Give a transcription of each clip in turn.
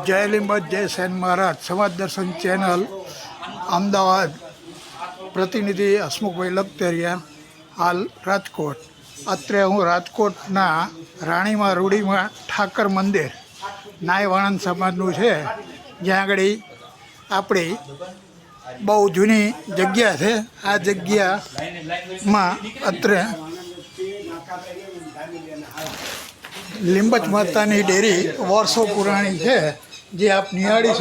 જય લીંબત જય સેન મહારાજ સમાજ દર્શન ચેનલ અમદાવાદ પ્રતિનિધિ હસમુખભાઈ લખતરિયા હાલ રાજકોટ. અત્રે હું રાજકોટના રાણીમાં રૂડીમાં ઠાકર મંદિર નાય વાણંદ સમાજનું છે, જ્યાં આગળ આપણી બહુ જૂની જગ્યા છે. આ જગ્યામાં અત્રે લીંબચ માતાની ડેરી વર્ષો પુરાણી છે, જે આપ નિહાળી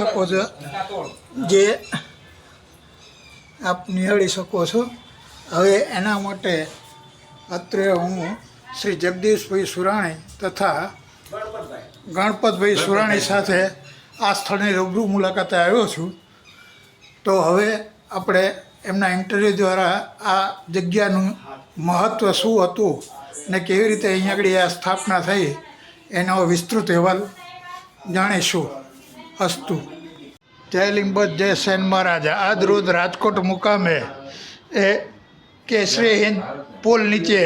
શકો છો. હવે એના માટે અત્રે હું શ્રી જગદીશભાઈ સુરાણી તથા ગણપતભાઈ સુરાણી સાથે આ સ્થળની રૂબરૂ મુલાકાતે આવ્યો છું. તો હવે આપણે એમના ઇન્ટરવ્યૂ દ્વારા આ જગ્યાનું મહત્ત્વ શું હતું ને કેવી રીતે અહીંયા આગળ આ સ્થાપના થઈ એનો વિસ્તૃત અહેવાલ જાણીશું. અસ્તુ. જય લીંબત જય સેન મહારાજ. આજ રોજ રાજકોટ મુકામે એ કેસરી હિંદ પુલ નીચે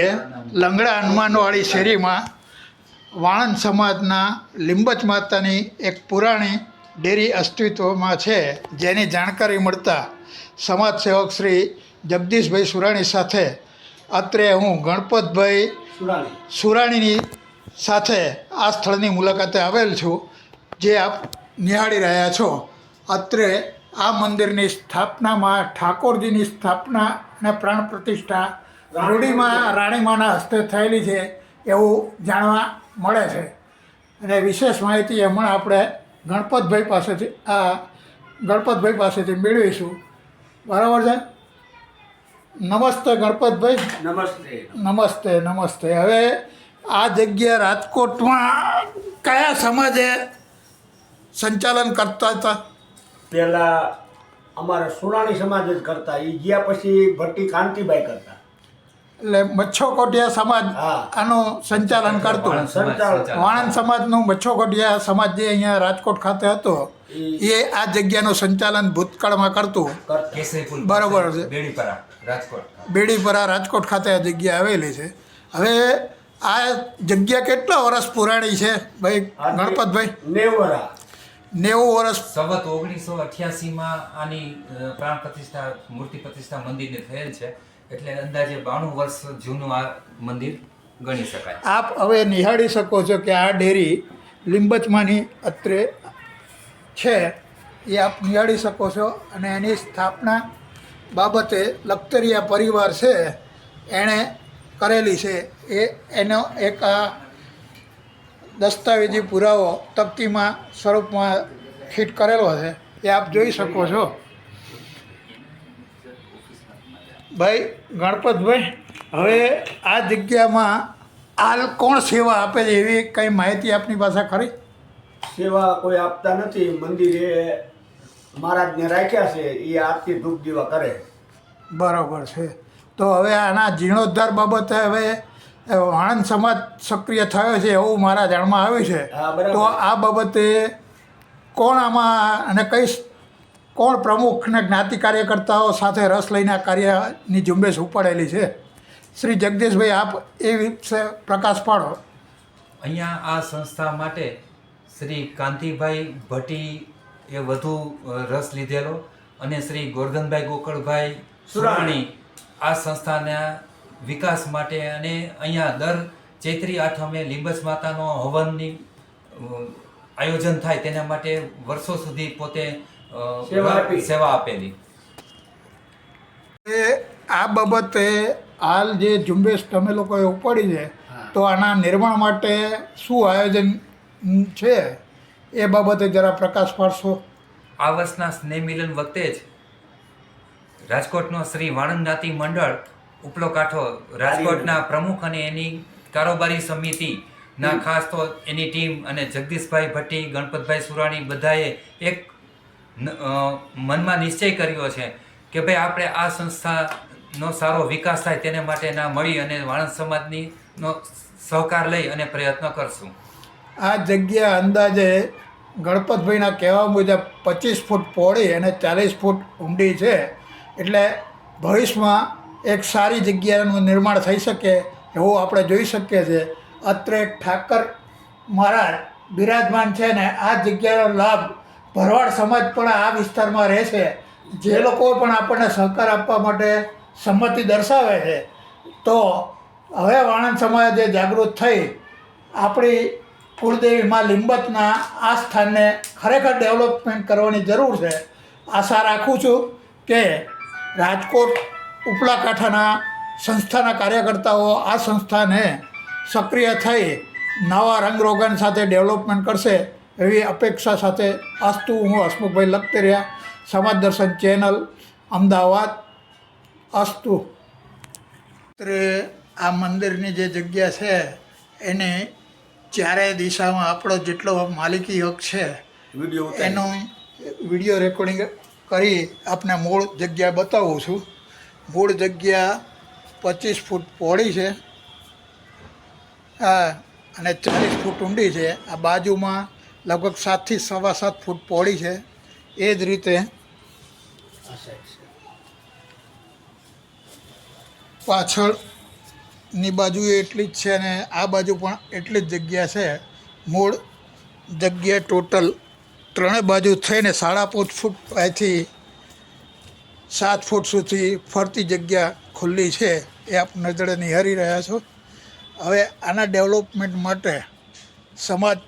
લંગડા હનુમાનવાળી શેરીમાં વાણંદ સમાજના લીંબચ માતાની એક પુરાણી ડેરી અસ્તિત્વમાં છે, જેની જાણકારી મળતા સમાજ સેવક શ્રી જગદીશભાઈ સુરાણી સાથે અત્રે હું ગણપતભાઈ સુરાણીની સાથે આ સ્થળની મુલાકાતે આવેલ છું, જે આપ નિહાળી રહ્યા છો. અત્રે આ મંદિરની સ્થાપનામાં ઠાકોરજીની સ્થાપના અને પ્રાણ પ્રતિષ્ઠા રૂડીમાં રાણીમાના હસ્તે થયેલી છે એવું જાણવા મળે છે. અને વિશેષ માહિતી હમણાં આપણે ગણપતભાઈ પાસેથી મેળવીશું. બરાબર છે? નમસ્તે ગણપતભાઈ. નમસ્તે. હવે આ જગ્યા રાજકોટમાં કયા સમાજે સંચાલન કરતા હતા? પહેલાં અમારા સુરાણી સમાજ જ કરતા, એ ગયા પછી ભટ્ટી કાંતિબાઈ કરતા. એટલે મચ્છોકોટિયા સમાજ આનું સંચાલન કરતો. વાણંદ સમાજનું મચ્છોકોટિયા સમાજ જે અહીંયા રાજકોટ ખાતે હતો એ આ જગ્યાનું સંચાલન ભૂતકાળમાં કરતું. બરાબર છે. બેડીપરા રાજકોટ ખાતે આ જગ્યા આવેલી છે. હવે આ જગ્યા કેટલા વર્ષ પુરાણી છે ભાઈ ગણપતભાઈ? 90 વર્ષ. સંવત 1988માં આની પ્રાણ પ્રતિષ્ઠા મૂર્તિ પ્રતિષ્ઠા મંદિરની થયેલ છે, એટલે અંદાજે 92 વર્ષ જૂનું આ મંદિર ગણી શકાય. આપ હવે નિહાળી શકો છો કે આ ડેરી લીંબચમાંની અત્રે છે, એ આપ નિહાળી શકો છો. અને એની સ્થાપના બાબતે લખતરિયા પરિવાર છે એણે કરેલી છે. એનો એક આ દસ્તાવેજી પુરાવો તકતીમાં સ્વરૂપમાં ફિટ કરેલો છે, એ આપ જોઈ શકો છો. ભાઈ ગણપતભાઈ, હવે આ જગ્યામાં હાલ કોણ સેવા આપે છે એવી કંઈ માહિતી આપની પાસે ખરી? સેવા કોઈ આપતા નથી. મંદિરે મહારાજને રાખ્યા છે, એ આરતી ધૂપ દીવા કરે. બરાબર છે. તો હવે આના જીર્ણોદ્ધાર બાબતે હવે વાણંદ સમાજ સક્રિય થયો છે એવું મારા જાણમાં આવ્યું છે. તો આ બાબતે કોણ આમાં અને કોણ પ્રમુખ અને જ્ઞાતિ કાર્યકર્તાઓ સાથે રસ લઈને આ કાર્યની ઝુંબેશ ઉપાડેલી છે? શ્રી જગદીશભાઈ, આપ એ વિશે પ્રકાશ પાડો. અહીંયા આ સંસ્થા માટે શ્રી કાંતિભાઈ ભટ્ટી એ વધુ રસ લીધેલો, અને શ્રી ગોરધનભાઈ ગોકળભાઈ સુરાણી આ સંસ્થાના વિકાસ માટે અને અહીંયા દર ચૈત્રી આઠમે લીંબચ માતાનો હવનની આયોજન થાય તેના માટે વર્ષો સુધી પોતે સેવા આપેલી. આ બાબતે હાલ જે ઝુંબેશ તમે લોકોએ ઉપાડી છે, તો આના નિર્માણ માટે શું આયોજન છે એ બાબતે જરા પ્રકાશ પાડશો? આ વર્ષના સ્નેહ મિલન વખતે જ રાજકોટનો શ્રી વાણંદ જ્ઞાતિ મંડળ ઉપલો કાંઠો રાજકોટના પ્રમુખ અને એની કારોબારી સમિતિના ખાસ તો એની ટીમ અને જગદીશભાઈ ભટ્ટી, ગણપતભાઈ સુરાણી બધાએ એક મનમાં નિશ્ચય કર્યો છે કે ભાઈ આપણે આ સંસ્થાનો સારો વિકાસ થાય તેને માટેના મળી અને વાણંદ સમાજનો સહકાર લઈ અને પ્રયત્ન કરશું. આ જગ્યા અંદાજે ગણપતભાઈના કહેવા મુજબ 25 ફૂટ પહોળી અને 40 ફૂટ ઊંડી છે. એટલે ભવિષ્યમાં એક સારી જગ્યાનું નિર્માણ થઈ શકે એવું આપણે જોઈ શકીએ છીએ. અત્રે ઠાકર મહારાજ બિરાજમાન છે ને આ જગ્યાનો લાભ ભરવાડ સમાજ પણ આ વિસ્તારમાં રહે છે. જે લોકો પણ આપણને સહકાર આપવા માટે સંમતિ દર્શાવે છે, તો હવે વાણંદ સમાજે જાગૃત થઈ આપણી કુળદેવી માં લીંબતના આ સ્થાનને ખરેખર ડેવલપમેન્ટ કરવાની જરૂર છે. આશા રાખું છું કે રાજકોટ ઉપલા કાંઠાના સંસ્થાના કાર્યકર્તાઓ આ સંસ્થાને સક્રિય થઈ નવા રંગરોગન સાથે ડેવલપમેન્ટ કરશે એવી અપેક્ષા સાથે અસ્તુ. હું હસમુખભાઈ લખતરિયા, સમાજ દર્શન ચેનલ, અમદાવાદ. અસ્તુ. આ મંદિરની જે જગ્યા છે એને ચારેય દિશામાં આપણો જેટલો માલિકી હક છે એનું વિડીયો રેકોર્ડિંગ કરી આપને મૂળ જગ્યા બતાવું છું. મૂળ જગ્યા 25 ફૂટ પહોળી છે અને 40 ફૂટ ઊંડી છે. આ બાજુમાં લગભગ 7 થી 7.25 ફૂટ પહોળી છે. એ જ રીતે પાછળની બાજુ એટલી જ છે અને આ બાજુ પણ એટલી જ જગ્યા છે. મૂળ જગ્યા ટોટલ ત્રણેય બાજુ થઈને 5.5 ફૂટ અહીંથી 7 ફૂટ સુધી ફરતી જગ્યા ખુલ્લી છે. એ આપ નજરે નિહાળી રહ્યા છો. હવે આના ડેવલપમેન્ટ માટે સમાજ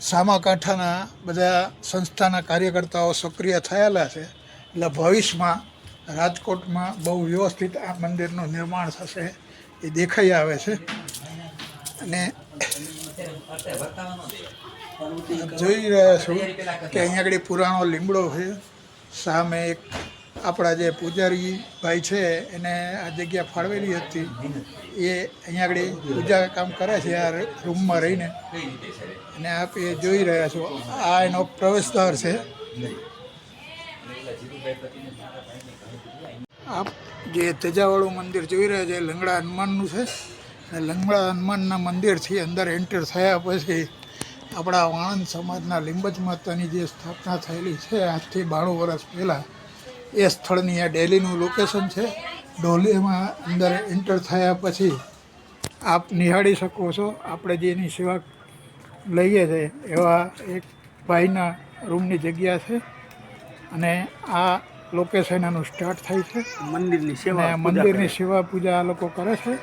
સામાકાંઠાના બધા સંસ્થાના કાર્યકર્તાઓ સક્રિય થયેલા છે. એટલે ભવિષ્યમાં રાજકોટમાં બહુ વ્યવસ્થિત આ મંદિરનું નિર્માણ થશે એ દેખાઈ આવે છે. અને જોઈ રહ્યા છો કે અહીંયા આગળ પુરાણો લીમડો છે. સામે એક આપણા જે પૂજારી ભાઈ છે એને આ જગ્યા ફાળવેલી હતી. એ અહીંયા આગળ પૂજા કામ કરે છે આ રૂમમાં રહીને. અને આપ એ જોઈ રહ્યા છો આ એનો પ્રવેશદ્વાર છે. આપ જે તેજાવાળું મંદિર જોઈ રહ્યા છે લંગડા હનુમાનનું છે. અને લંગડા હનુમાનના મંદિરથી અંદર એન્ટર થયા પછી આપણા વાણંદ સમાજના લીંબચ માતાની જે સ્થાપના થયેલી છે આજથી 92 વર્ષ પહેલાં, એ સ્થળની આ ડેલીનું લોકેશન છે. ડોલીમાં અંદર એન્ટર થયા પછી આપ નિહાળી શકો છો આપણે જેની સેવા લઈએ છીએ એવા એક ભાઈના રૂમની જગ્યા છે. અને આ લોકેશન એનું સ્ટાર્ટ થાય છે. મંદિરની સેવા પૂજા આ લોકો કરે છે.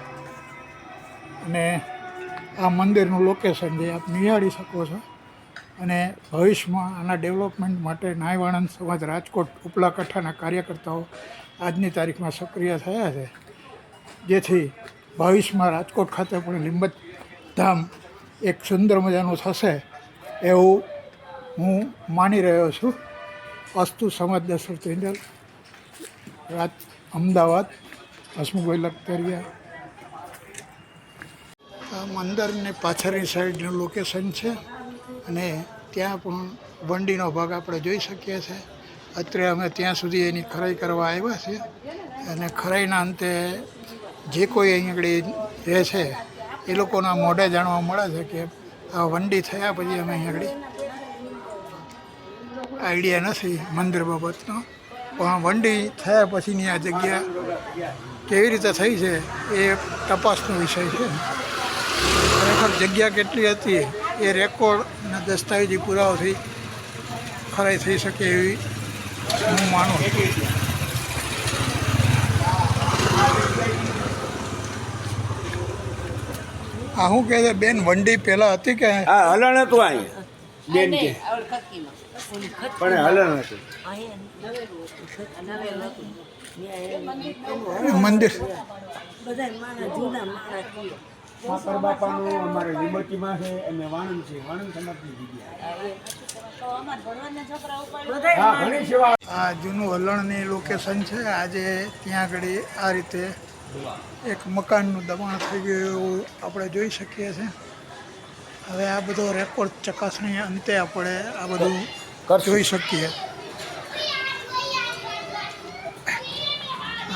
અને આ મંદિરનું લોકેશન જે આપ નિહાળી શકો છો. અને ભવિષ્યમાં આના ડેવલપમેન્ટ માટે નાય વાણંદ સમાજ રાજકોટ ઉપલા કાંઠાના કાર્યકર્તાઓ આજની તારીખમાં સક્રિય થયા છે. જેથી ભવિષ્યમાં રાજકોટ ખાતે પણ લીંબચ ધામ એક સુંદર મજાનું થશે એવું હું માની રહ્યો છું. અસ્તુ. સમાજ દર્શન ચેનલ, અમદાવાદ. હસમુખભાઈ લખતરિયા. આ મંદિરની પાછળની સાઈડનું લોકેશન છે. અને ત્યાં પણ વંડીનો ભાગ આપણે જોઈ શકીએ છીએ. અત્યારે અમે ત્યાં સુધી એની ખરાઈ કરવા આવ્યા છીએ. અને ખરાઈના અંતે જે કોઈ અહીં આગળ રહે છે એ લોકોના મોઢે જાણવા મળે છે કે આ વંડી થયા પછી અમે અહીં આગળ આઈડિયા નથી મંદિર બાબતનો, પણ વંડી થયા પછીની આ જગ્યા કેવી રીતે થઈ છે એ તપાસનો વિષય છે. ખરેખર જગ્યા કેટલી હતી એ રેકોર્ડ અને દસ્તાવેજી પુરાવાથી ખરાઈ થઈ શકે એવી હું માનું. આ શું કહે છે બેન, વંડી પહેલાં હતી કે? હા, હલણ હતું અહીંયા બેન કે પણ હલણ હતું મંદિર. ઠાકર બાપાનું અમારે લીંબચીમાં છે અને વાણંદ છે. વાણંદ સમાજની જગ્યા. હા, ઘણી સેવા. આ જૂનું વલણની લોકેશન છે. આજે ત્યાં આગળ આ રીતે એક મકાનનું દબાણ થઈ ગયું એવું આપણે જોઈ શકીએ છીએ. હવે આ બધો રેકોર્ડ ચકાસણી અંતે આપણે આ બધું જોઈ શકીએ.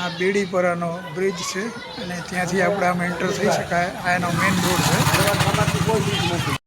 આ બેડીપરાનો બ્રિજ છે અને ત્યાંથી આપણે આમ એન્ટર થઈ શકાય. આ એનો મેઇન રોડ છે. સમાજની કોઈ ચીજ નથી.